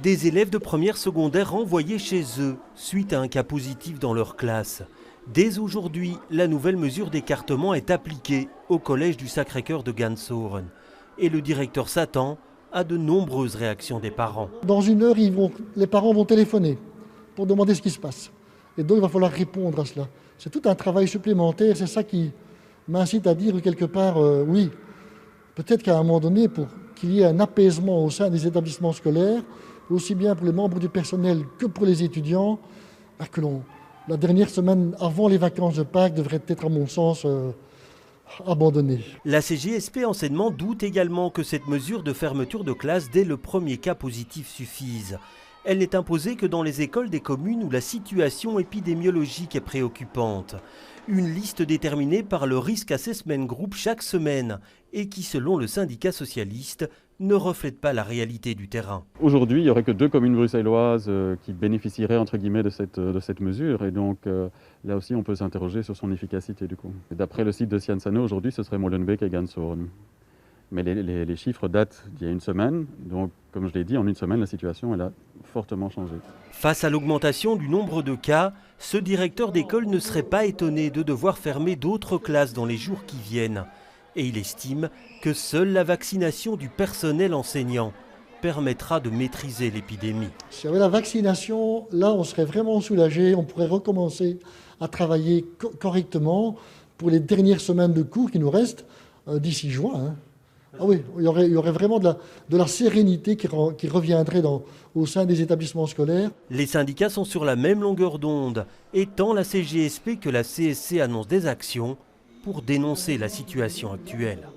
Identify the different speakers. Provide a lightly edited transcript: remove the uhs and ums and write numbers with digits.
Speaker 1: Des élèves de première secondaire renvoyés chez eux suite à un cas positif dans leur classe. Dès aujourd'hui, la nouvelle mesure d'écartement est appliquée au collège du Sacré-Cœur de Gansoren. Et le directeur s'attend à de nombreuses réactions des parents.
Speaker 2: Dans une heure, les parents vont téléphoner pour demander ce qui se passe. Et donc, il va falloir répondre à cela. C'est tout un travail supplémentaire. C'est ça qui m'incite à dire quelque part, oui, peut-être qu'à un moment donné, pour qu'il y ait un apaisement au sein des établissements scolaires, aussi bien pour les membres du personnel que pour les étudiants, la dernière semaine avant les vacances de Pâques devrait être, à mon sens, abandonnée.
Speaker 1: La CGSP Enseignement doute également que cette mesure de fermeture de classe dès le premier cas positif suffise. Elle n'est imposée que dans les écoles des communes où la situation épidémiologique est préoccupante. Une liste déterminée par le Risk Assessment Group chaque semaine et qui, selon le syndicat socialiste, ne reflète pas la réalité du terrain.
Speaker 3: Aujourd'hui, il n'y aurait que 2 communes bruxelloises qui bénéficieraient entre guillemets de cette mesure. Et donc là aussi, on peut s'interroger sur son efficacité du coup. D'après le site de Sciensano, aujourd'hui, ce serait Molenbeek et Gansoren. Mais les chiffres datent d'il y a une semaine. Donc, comme je l'ai dit, en une semaine, la situation elle a fortement changé.
Speaker 1: Face à l'augmentation du nombre de cas, ce directeur d'école ne serait pas étonné de devoir fermer d'autres classes dans les jours qui viennent. Et il estime que seule la vaccination du personnel enseignant permettra de maîtriser l'épidémie.
Speaker 2: Si avec la vaccination, là, on serait vraiment soulagé. On pourrait recommencer à travailler correctement pour les dernières semaines de cours qui nous restent d'ici juin. Ah oui, il y aurait vraiment de la sérénité qui reviendrait au sein des établissements scolaires.
Speaker 1: Les syndicats sont sur la même longueur d'onde, et tant la CGSP que la CSC annoncent des actions pour dénoncer la situation actuelle.